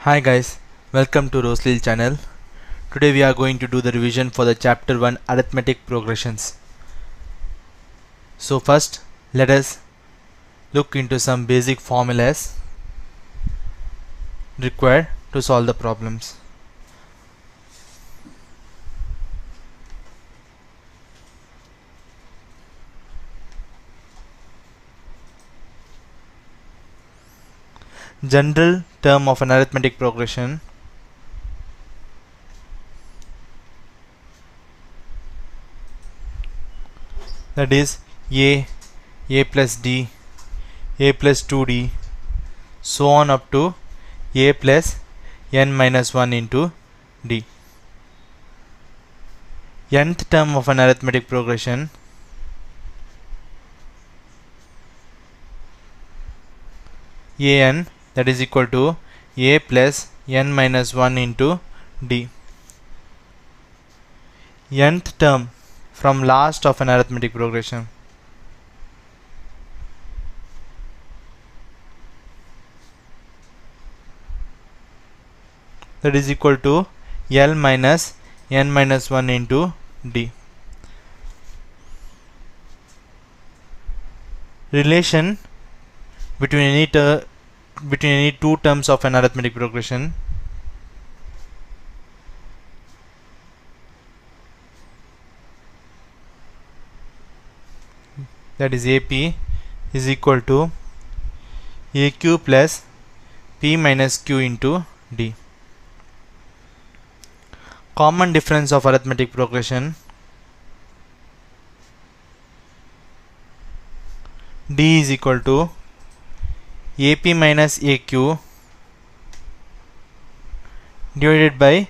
Hi guys, welcome to Roslil channel. Today we are going to do the revision for the chapter 1 arithmetic progressions. So first let us look into some basic formulas required to solve the problems. General term of an arithmetic progression that is a plus d, a plus 2d, so on up to a plus n minus 1 into d. Nth term of an arithmetic progression an, that is equal to a plus n minus 1 into d. Nth term from last of an arithmetic progression that is equal to L minus n minus 1 into d. Relation between any two terms of an arithmetic progression that is AP is equal to AQ plus P minus Q into D. Common difference of arithmetic progression D is equal to AP minus AQ divided by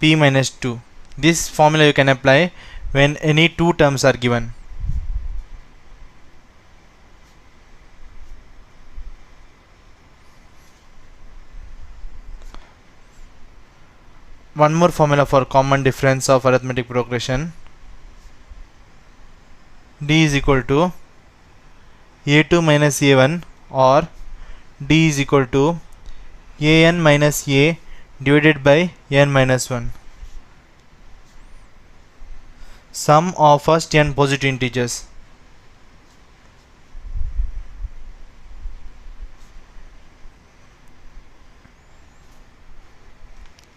P minus 2. This formula you can apply when any two terms are given. One more formula for common difference of arithmetic progression D is equal to A2 minus A1 or D is equal to an minus a divided by n minus 1. Sum of first n positive integers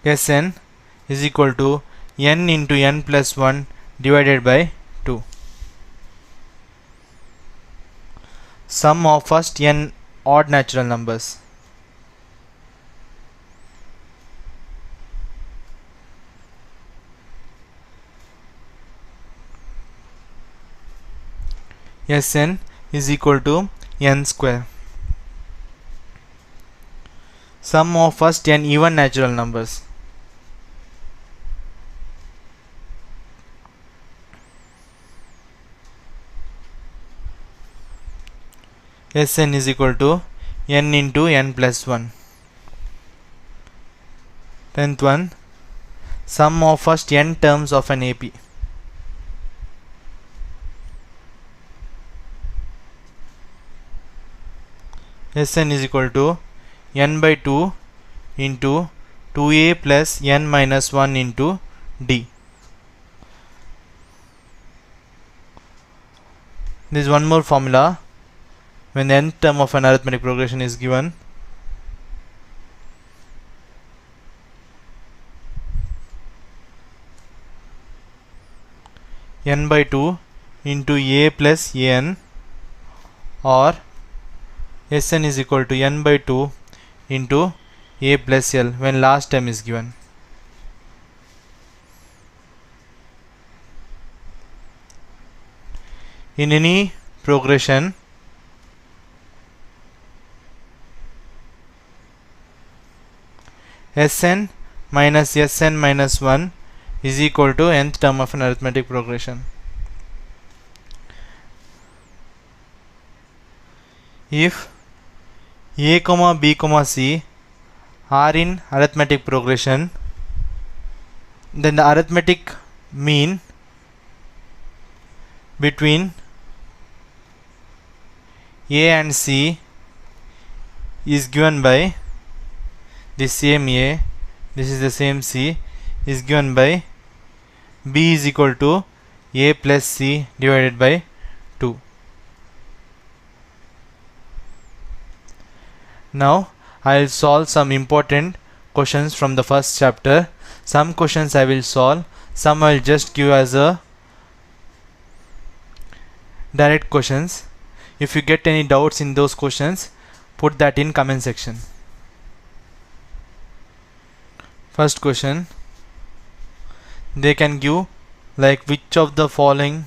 Sn is equal to n into n plus 1 divided by 2. Sum of first n odd natural numbers Sn is equal to n square. Sum of first n even natural numbers Sn is equal to n into n plus 1. 10th one, sum of first n terms of an AP Sn is equal to n by 2 into 2a plus n minus 1 into d. There is one more formula when the nth term of an arithmetic progression is given. N by 2 into a plus an or Sn is equal to n by 2 into a plus l when last term is given. In any progression Sn minus Sn minus 1 is equal to nth term of an arithmetic progression. If a, b, c are in arithmetic progression, then the arithmetic mean between a and c is given by this same A, this is the same C, is given by B is equal to A plus C divided by 2. Now I will solve some important questions from the first chapter. Some questions I will solve, some I will just give as a direct questions. If you get any doubts in those questions, put that in comment section. First question, they can give like which of the following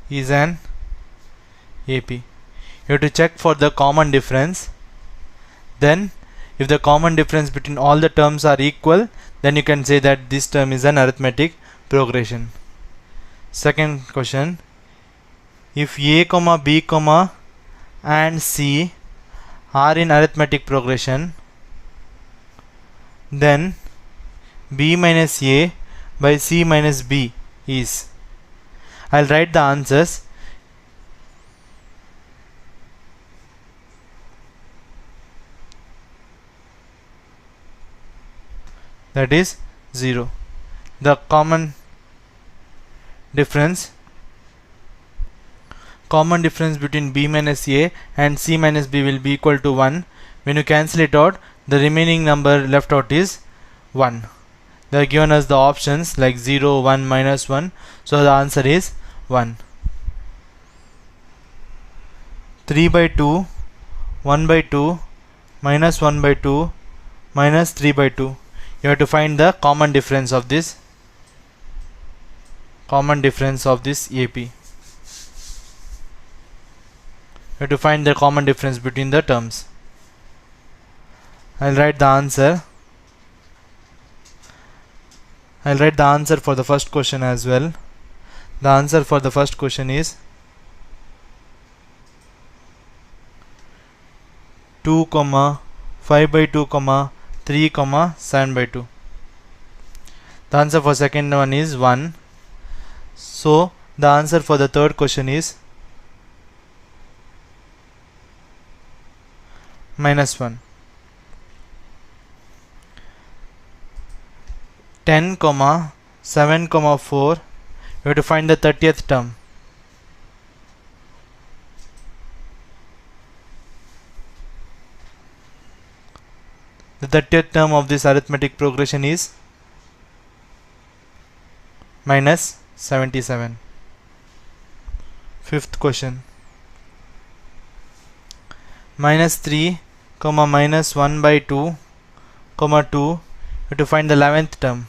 is an AP. You have to check for the common difference. Then if the common difference between all the terms are equal, then you can say that this term is an arithmetic progression. Second question, if A, B, and C are in arithmetic progression, then B minus A by C minus B is. I'll write the answers. That is 0. The common difference between B minus A and C minus B will be equal to 1. When you cancel it out, the remaining number left out is 1. They are given us the options like 0, 1, minus 1. So the answer is 1. 3 by 2, 1 by 2, minus 1 by 2, minus 3 by 2. You have to find the common difference of this AP. You have to find the common difference between the terms. I'll write the answer. I'll write the answer for the first question as well. The answer for the first question is 2, 5 by 2, 3, 7 by 2. The answer for second one is 1. So the answer for the third question is minus 1. 10, 7, 4. You have to find the 30th term. The 30th term of this arithmetic progression is minus 77. Fifth question. Minus 3, minus 1 by 2, 2. You have to find the 11th term.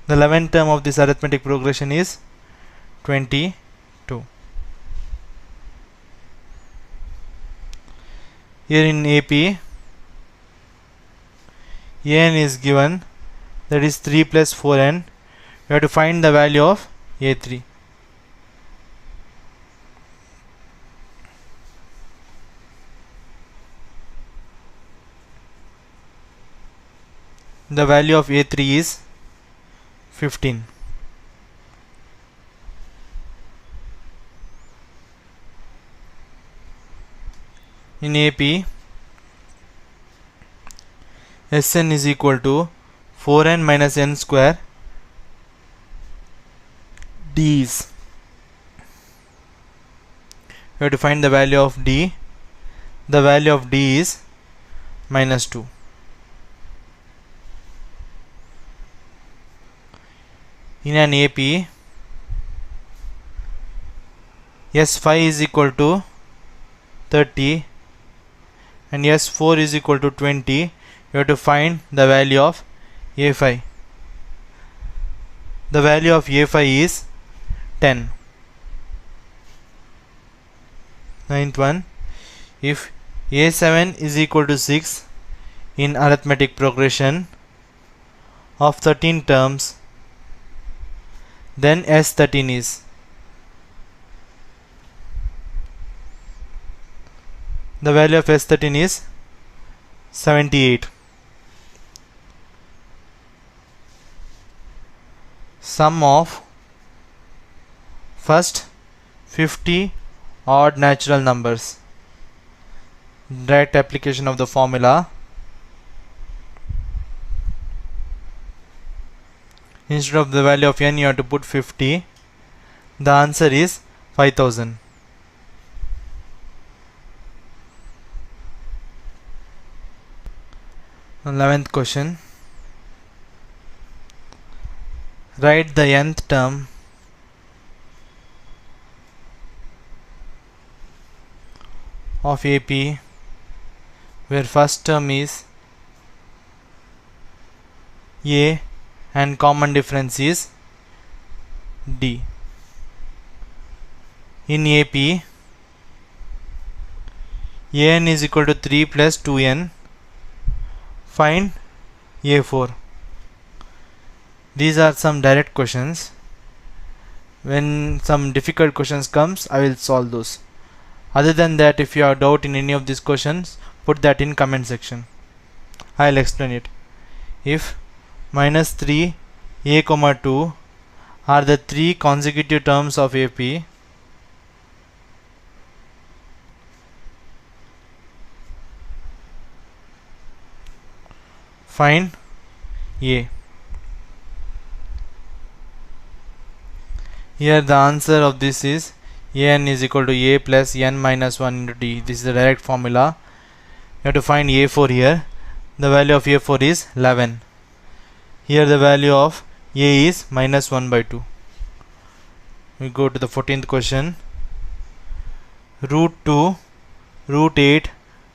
The 11th term of this arithmetic progression is 22. Here in AP, an is given, that is 3 plus 4n. You have to find the value of a3. The value of a3 is 15. In AP, Sn is equal to 4n minus n square d's. We have to find the value of d. The value of d is minus 2. In an AP, S5 is equal to 30 and S4 is equal to 20. You have to find the value of A5. The value of A5 is 10. Ninth one, if A7 is equal to 6 in arithmetic progression of 13 terms, then S13 is. The value of S13 is 78. sum of first 50 odd natural numbers. Direct application of the formula. Instead of the value of n, you have to put 50. The answer is 5000. Now 11th question. Write the nth term of AP where first term is A and common difference is D. In AP, An is equal to 3 plus 2n. Find A4. These are some direct questions. When some difficult questions comes, I will solve those. Other than that, if you have doubt in any of these questions, put that in comment section. I will explain it. If minus 3 a comma 2 are the three consecutive terms of AP, find A. Here the answer of this is An is equal to A plus n minus 1 into D. This is the direct formula. You have to find A4 here. The value of A4 is 11. Here the value of A is minus 1 by 2. We go to the 14th question. Root 2, root 8,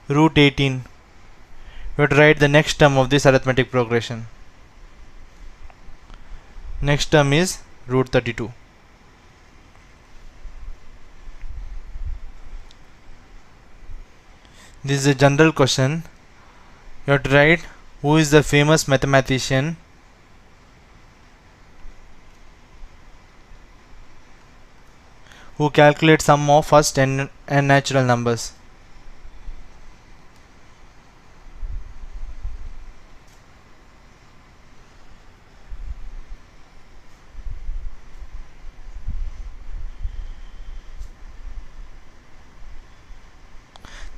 root 18. We have to write the next term of this arithmetic progression. Next term is root 32. This is a general question. You have to write who is the famous mathematician who calculates sum of first n natural numbers.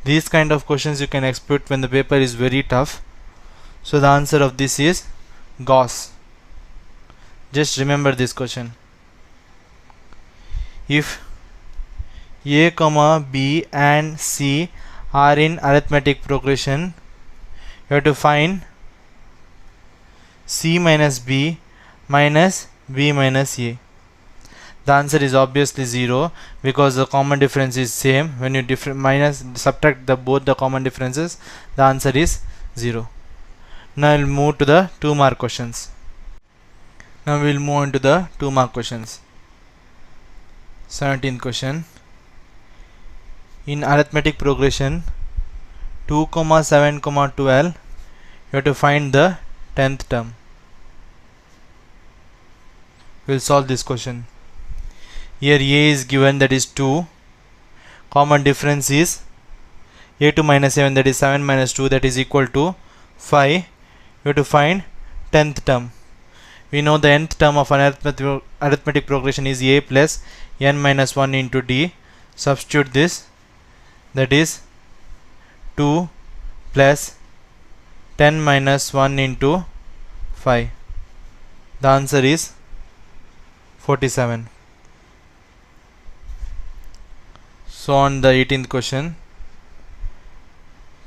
These kind of questions you can expect when the paper is very tough. So the answer of this is Gauss. Just remember this question. If A, B and C are in arithmetic progression, you have to find C minus B minus B minus A. The answer is obviously 0 because the common difference is same. When you subtract both the common differences, the answer is 0. Now I will move to the 2 mark questions. Now we will move on to the 2 mark questions. 17th question. In arithmetic progression 2, 7, 12, you have to find the 10th term. We will solve this question. Here A is given, that is 2. Common difference is A2 minus 7, that is 7 minus 2, that is equal to 5. You have to find 10th term. We know the nth term of an arithmetic progression is A plus n minus 1 into D. Substitute this, that is 2 plus 10 minus 1 into 5. The answer is 47. So on the 18th question,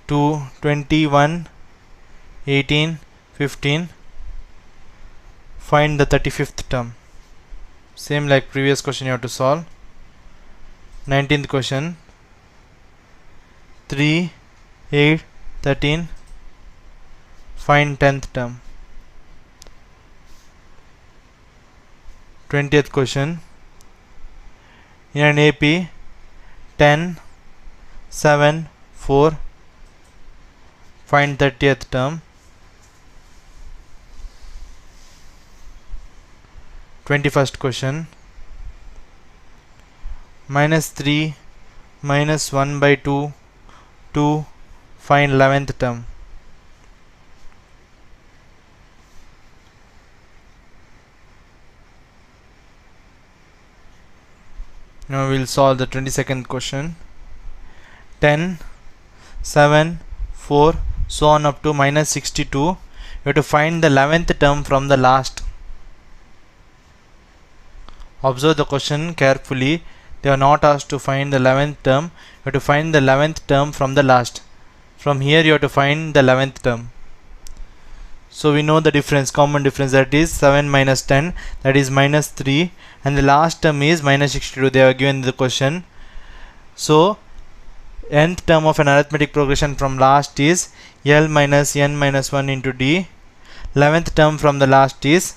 2, 21, 18, 15, find the 35th term. Same like previous question you have to solve. 19th question, 3, 8, 13, find 10th term. 20th question, in an AP 10, 7, 4, find 30th term. 21st question, minus 3, minus 1 by 2, 2, find 11th term. Now we'll solve the 22nd question. 10, 7, 4, so on up to minus 62. You have to find the 11th term from the last. Observe the question carefully. They are not asked to find the 11th term. You have to find the 11th term from the last. From here you have to find the 11th term. So we know the difference, common difference, that is 7 minus 10, that is minus 3, and the last term is minus 62. They are given the question. So nth term of an arithmetic progression from last is L minus n minus 1 into d. 11th term from the last is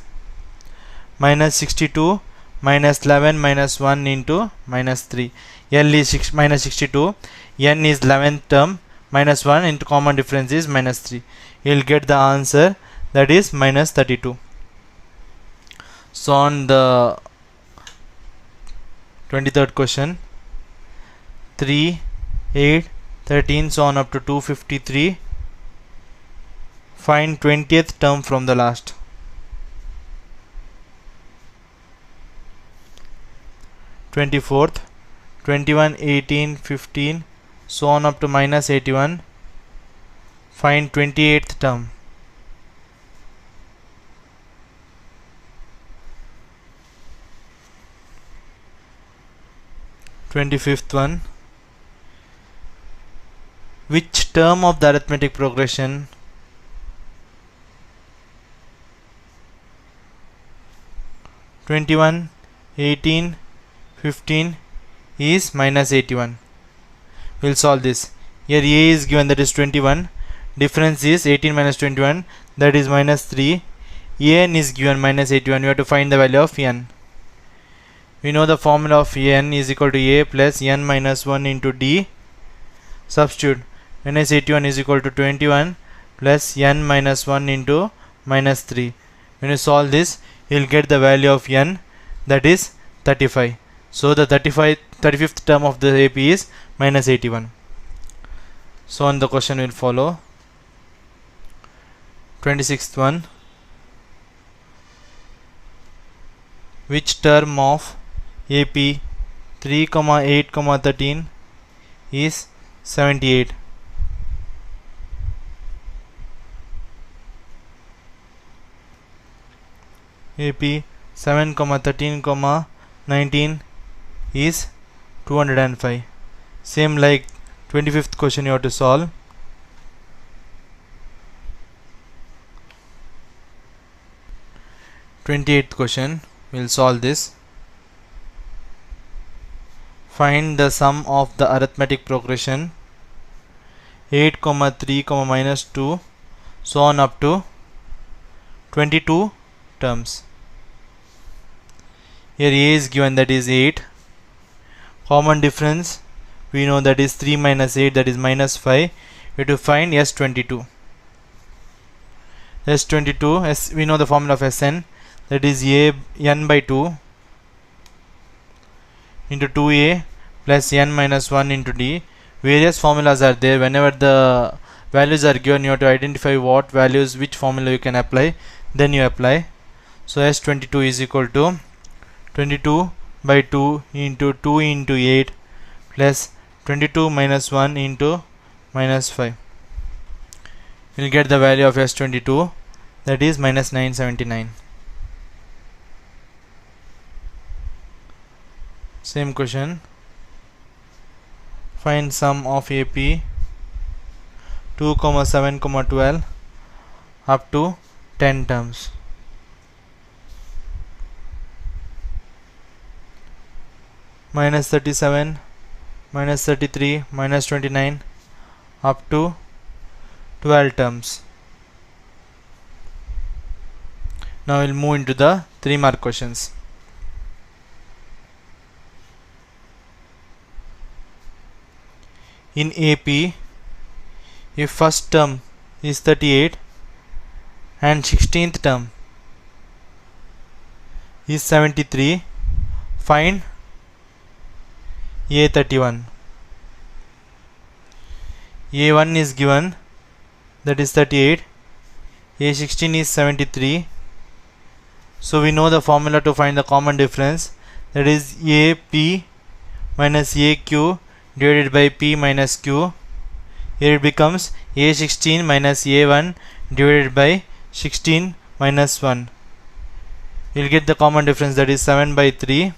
minus 62 minus 11 minus 1 into minus 3. L is minus 62, n is 11th term, minus 1 into common difference is minus 3. You will get the answer, that is minus 32. So on the 23rd question, 3, 8, 13, so on up to 253. Find 20th term from the last. 24th, 21, 18, 15, so on up to minus 81. Find 28th term. 25th one. Which term of the arithmetic progression (21, 18, 15) is minus 81? We'll solve this. Here a is given, that is 21. Difference is 18 minus 21, that is minus 3. n is given minus 81. We have to find the value of n. We know the formula of n is equal to a plus n minus 1 into d. Substitute. Minus 81 is equal to 21 plus n minus 1 into minus 3. When you solve this, you will get the value of n, that is 35. So the 35th term of the AP is minus 81. So on the question will follow. 26th one. Which term of AP 3, 8, 13 is 78? AP 7, 13, 19 is 205. Same like 25th question you have to solve. th question, we'll solve this. Find the sum of the arithmetic progression 8, 3, minus 2, so on up to 22 terms. Here a is given, that is 8. Common difference we know, that is 3 minus 8, that is minus 5. We have to find S22. S22, we know the formula of Sn, that is a n by 2 into 2a plus n minus 1 into d. Various formulas are there. Whenever the values are given, you have to identify what values, which formula you can apply, then you apply. So S22 is equal to 22 by 2 into 2 into 8 plus 22 minus 1 into minus 5. You will get the value of S22, that is minus 979. Same question. Find sum of AP 2, 7, 12 up to 10 terms. Minus 37, minus 33, minus 29 up to 12 terms. Now we'll move into the 3-mark questions. In AP, if first term is 38 and 16th term is 73, find A31. A1 is given, that is 38. A16 is 73. So we know the formula to find the common difference, that is AP minus AQ divided by P minus Q. Here it becomes A16 minus A1 divided by 16 minus 1. You'll get the common difference, that is 7 by 3.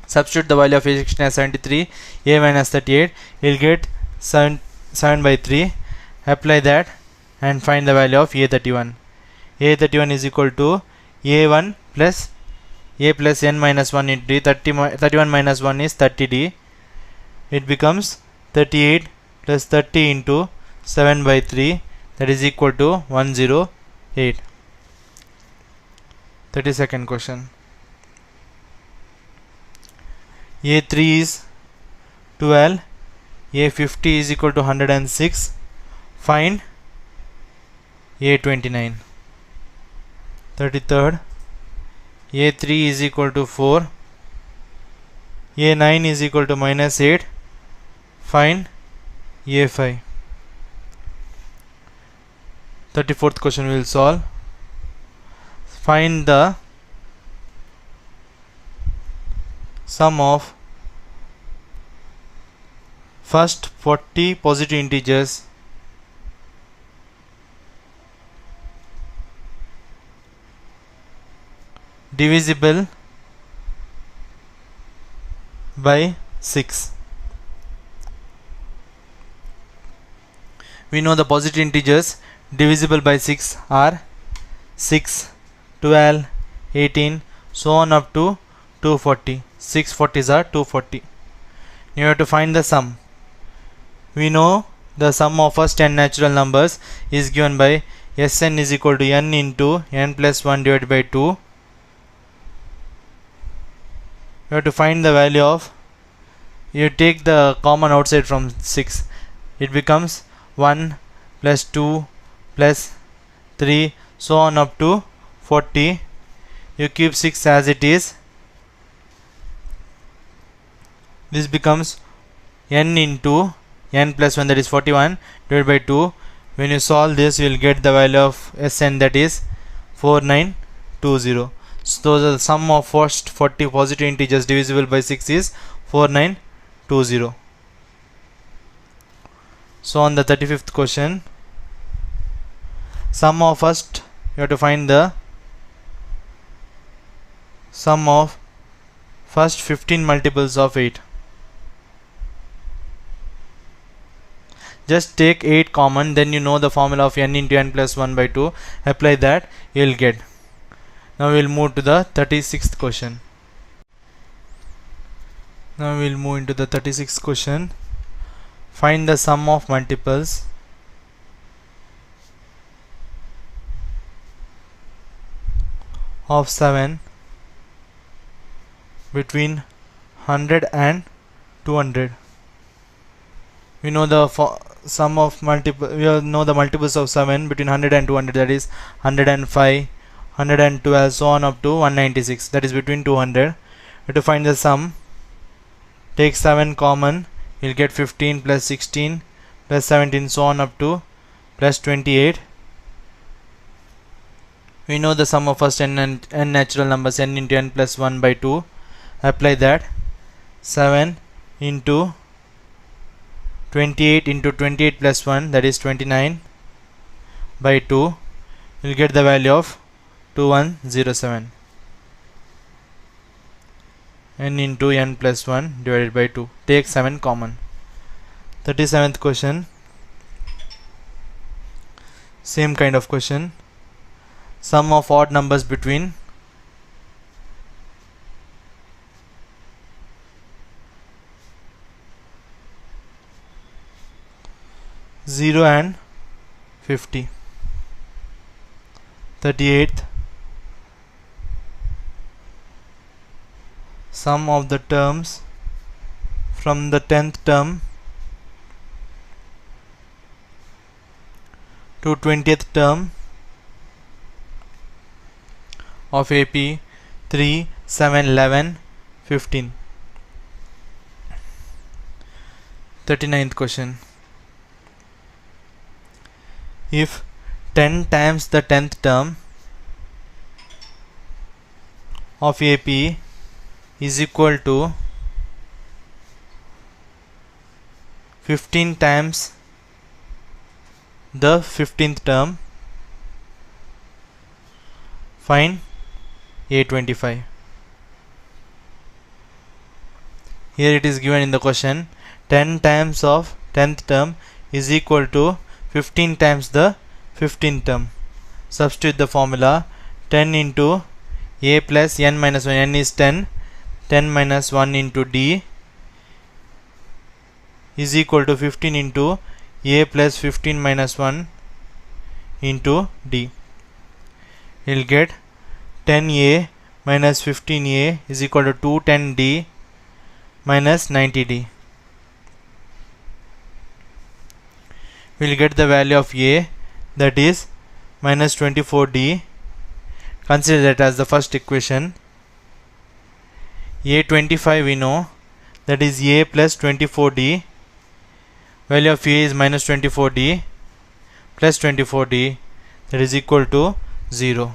Substitute the value of A16 as 73, A minus 38. You'll get 7 by 3. Apply that and find the value of A31. A31 is equal to A1 plus A plus n minus 1 into D. 31 minus 1 is 30D. It becomes 38 plus 30 into 7 by 3, that is equal to 108. 32nd question. A3 is 12, A50 is equal to 106. Find A29. 33rd. A3 is equal to 4, A9 is equal to minus 8. Find A5. 34th question we will solve. Find the sum of first 40 positive integers divisible by 6. We know the positive integers divisible by 6 are 6, 12, 18, so on up to 240. 6 40s are 240. You have to find the sum. We know the sum of first n natural numbers is given by Sn is equal to n into n plus 1 divided by 2. You have to find the value of, you take the common outside from 6, it becomes 1 plus 2 plus 3, so on up to 40. You keep 6 as it is. This becomes n into n plus 1, that is 41, divided by 2. When you solve this, you will get the value of Sn, that is 4920. So the sum of first 40 positive integers divisible by 6 is 4920. So on the 35th question, sum of first, you have to find the sum of first 15 multiples of 8. Just take 8 common, then you know the formula of n into n plus 1 by 2. Apply that, you will get. Now we will move to the 36th question. Now we will move into the 36th question. Find the sum of multiples of 7 between 100 and 200. We know the sum of we know the multiples of 7 between 100 and 200, that is 105, 112, so on up to 196, that is between 200. We have to find the sum. Take 7 common, you will get 15 plus 16 plus 17, so on up to plus 28. We know the sum of first n natural numbers, n into n plus 1 by 2. Apply that. 7 into 28 into 28 plus 1, that is 29 by 2. You will get the value of 2107. N into n plus 1 divided by 2. Take 7 common. 37th question. Same kind of question. Sum of odd numbers between 0 and 50. 38th. Sum of the terms from the 10th term to 20th term of AP 3, 7, 11, 15. 39th question. If 10 times the 10th term of AP is equal to 15 times the 15th term. Find A25. Here it is given in the question 10 times of 10th term is equal to 15 times the 15th term. Substitute the formula 10 into a plus n minus 1, n is 10, 10 minus 1 into d is equal to 15 into a plus 15 minus 1 into d. We'll get 10a minus 15a is equal to 210d minus 90d. We'll get the value of a, that is minus 24d. Consider that as the first equation. A25 we know, that is a plus 24d. Value of a is minus 24d plus 24d, that is equal to 0.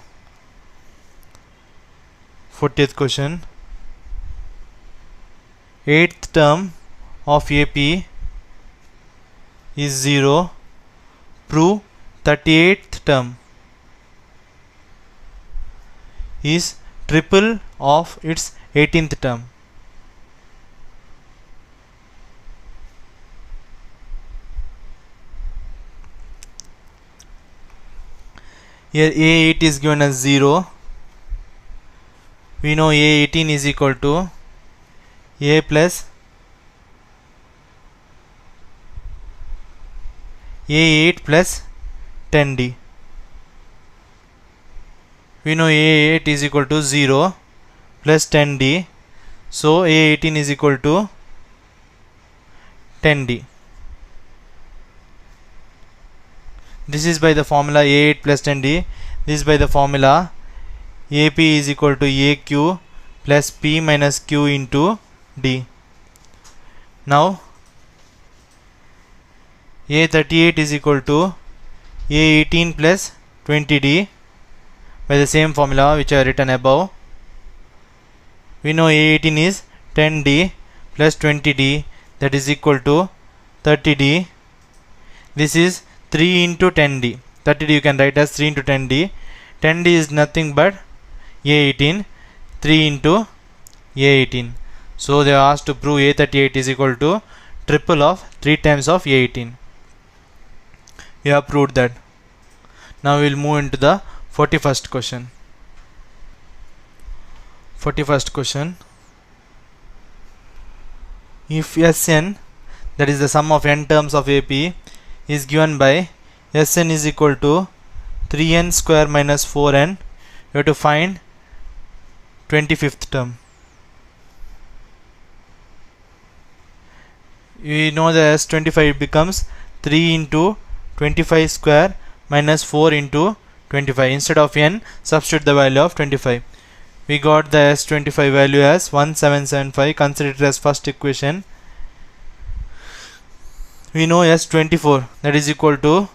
40th question. 8th term of AP is 0. Prove 38th term is triple of its 18th term. Here A8 is given as 0. We know A18 is equal to A plus A8 plus 10d. We know A8 is equal to 0 plus 10d. So A18 is equal to 10d. This is by the formula A8 plus 10d. This is by the formula AP is equal to AQ plus P minus Q into D. Now A38 is equal to A18 plus 20d by the same formula which I have written above. We know A18 is 10d plus 20d, that is equal to 30d. This is 3 into 10d. 30d you can write as 3 into 10d. 10d is nothing but A18, 3 into A18. So they are asked to prove A38 is equal to triple of 3 times of A18. We have proved that. Now we will move into the 41st question. 41st question. If Sn, that is the sum of n terms of AP, is given by Sn is equal to 3n square minus 4n, you have to find 25th term. We know that as 25 becomes 3 into 25 square minus 4 into 25. Instead of n, substitute the value of 25. We got the S25 value as 1775. Consider it as first equation. We know S24, that is equal to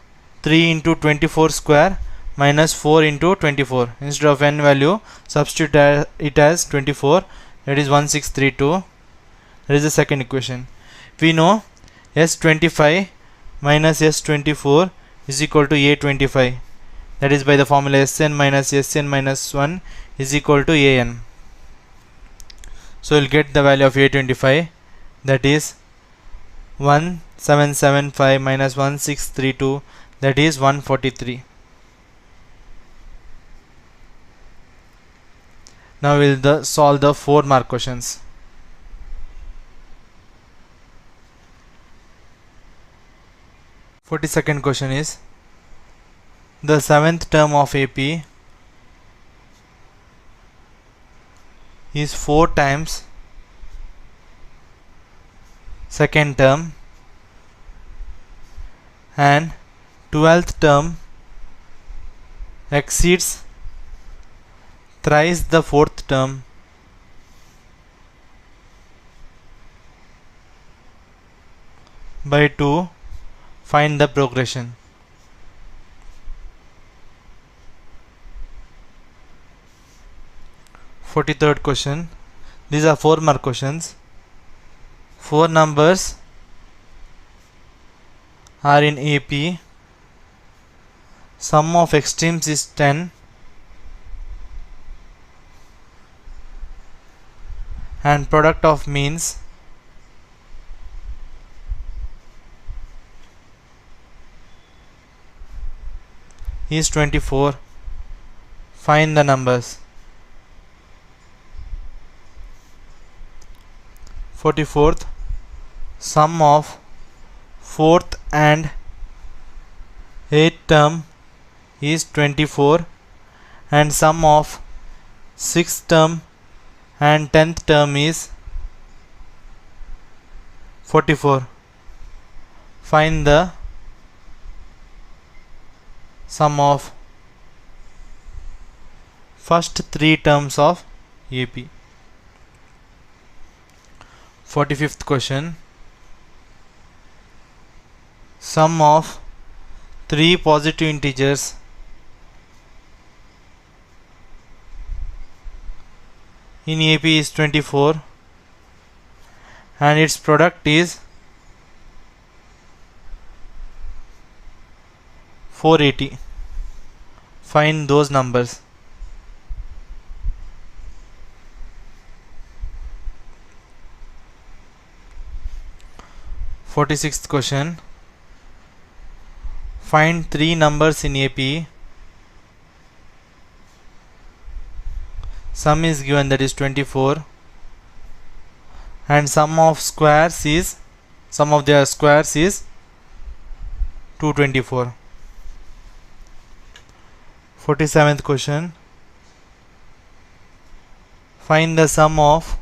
3 into 24 square minus 4 into 24. Instead of n value, substitute it as 24, that is 1632. That is the second equation. We know S25 minus S24 is equal to A25. That is by the formula Sn minus Sn minus 1 is equal to An. So we'll get the value of A25, that is 1775 minus 1632, that is 143. Now we'll solve the 4 mark questions. The 42nd question is, the 7th term of AP is 4 times second term and 12th term exceeds thrice the 4th term by 2. Find the progression. 43rd question. These are 4 mark questions. 4 numbers are in AP, sum of extremes is 10 and product of means is 24. Find the numbers. 44th, sum of 4th and 8th term is 24 and sum of 6th term and 10th term is 44. Find the sum of first 3 terms of AP. 45th question, sum of 3 positive integers in AP is 24 and its product is 480. Find those numbers. 46th question, find 3 numbers in AP. Sum is given, that is 24, and sum of their squares is 224. 47th question, find the sum of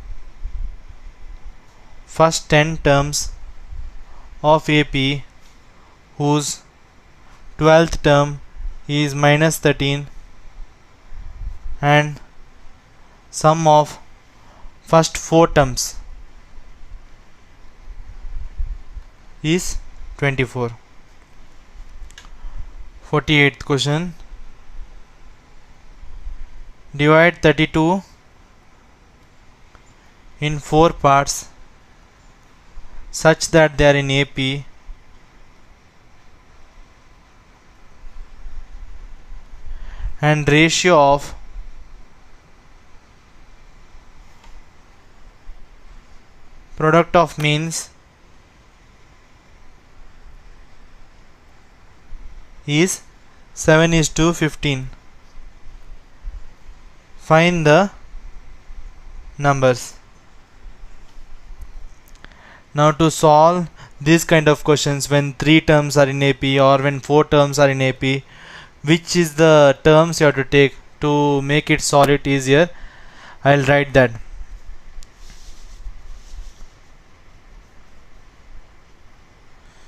first 10 terms of AP whose 12th term is minus 13 and sum of first 4 terms is 24. 48th question, divide 32 in 4 parts such that they are in AP and ratio of product of means is 7:15. Find the numbers. Now to solve this kind of questions, when 3 terms are in AP or when 4 terms are in AP, which is the terms you have to take to make it solve it easier, I'll write that.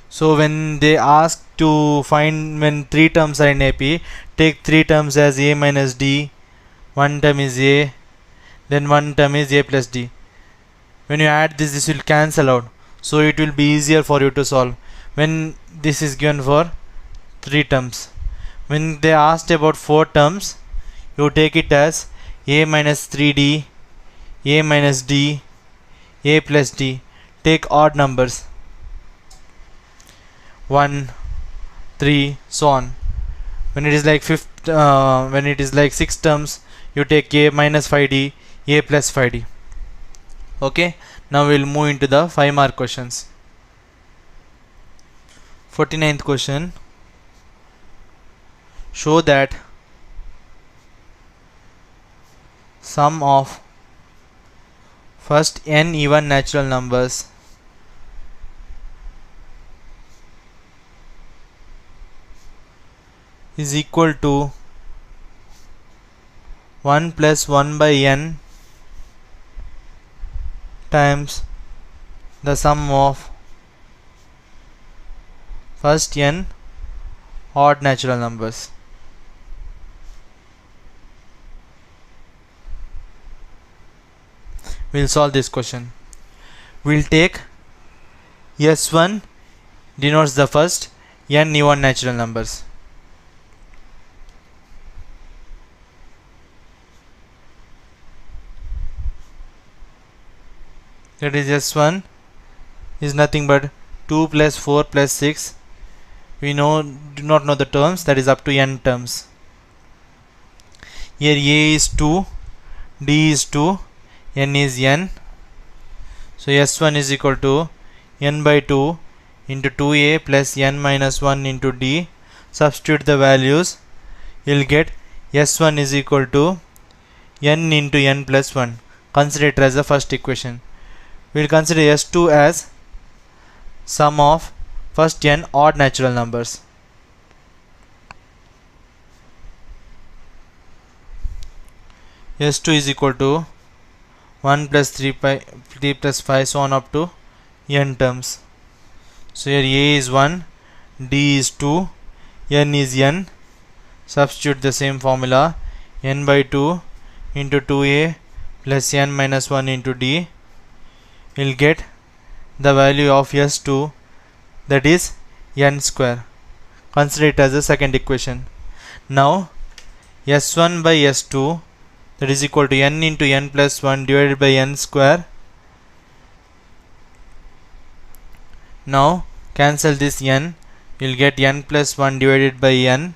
So when they ask to find when 3 terms are in AP, take 3 terms as A minus D, 1 term is A, then 1 term is A plus D. When you add this will cancel out, so it will be easier for you to solve when this is given for 3 terms. When they asked about 4 terms, you take it as A minus 3D, A minus D, A plus D. Take odd numbers, 1, 3, so on. When it is like 6 terms, you take A minus 5D, A plus 5D. Okay, now we'll move into the 5 mark questions. 49th question, show that sum of first n even natural numbers is equal to 1 plus 1 by n times the sum of first n odd natural numbers. We'll solve this question. We'll take S1 denotes the first n even natural numbers. That is S1 is nothing but 2 plus 4 plus 6 we do not know the terms, that is up to n terms. Here a is 2, d is 2, n is n. So s1 is equal to n by 2 into 2a plus n minus 1 into d. Substitute the values, you will get s1 is equal to n into n plus 1. Consider it as the first equation. We will consider s2 as sum of first n odd natural numbers. S2 is equal to 1 plus 3 plus 5 so on up to n terms. So here a is 1, d is 2, n is n. Substitute the same formula, n by 2 into 2a plus n minus 1 into d. You will get the value of s2, that is n square. Consider it as the second equation. Now s1 by s2, that is equal to n into n plus 1 divided by n square. Now cancel this n, you will get n plus 1 divided by n.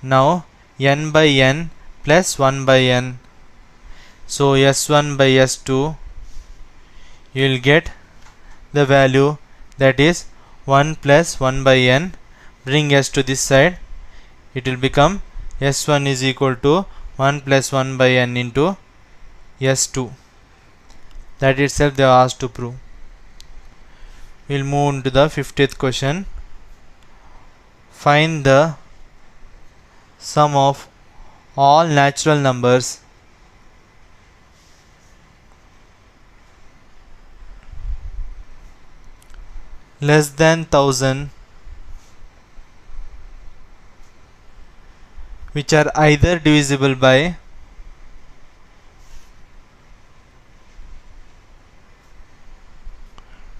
Now n by n plus 1 by n. So s1 by s2, you will get the value, that is 1 plus 1 by n. Bring s to this side, it will become s1 is equal to 1 plus 1 by n into s2. That itself they are asked to prove. We will move on to the 50th question. Find the sum of all natural numbers less than 1000 which are either divisible by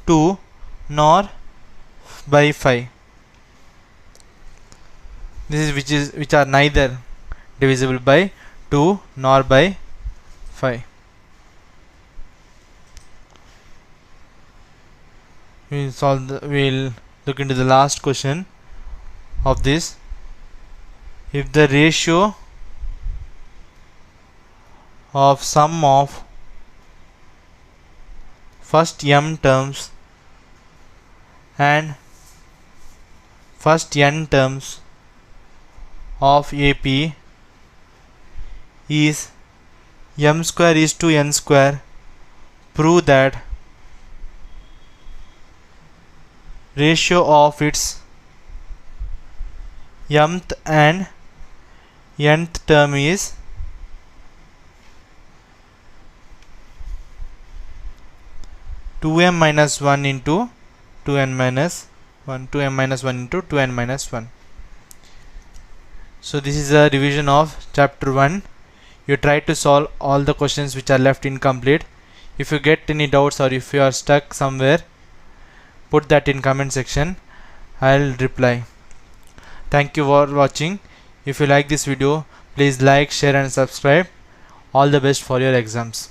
2 nor by 5. This is which are neither divisible by 2 nor by 5. We'll look into the last question of this. If the ratio of sum of first m terms and first n terms of AP is m square is to n square, prove that ratio of its mth and nth term is m minus 1 into 2n minus 1, 2m minus 1 into 2n minus 1. So this is a revision of chapter 1. You try to solve all the questions which are left incomplete. If you get any doubts or if you are stuck somewhere, put that in comment section. I'll reply. Thank you for watching. If you like this video, please like, share and subscribe. All the best for your exams.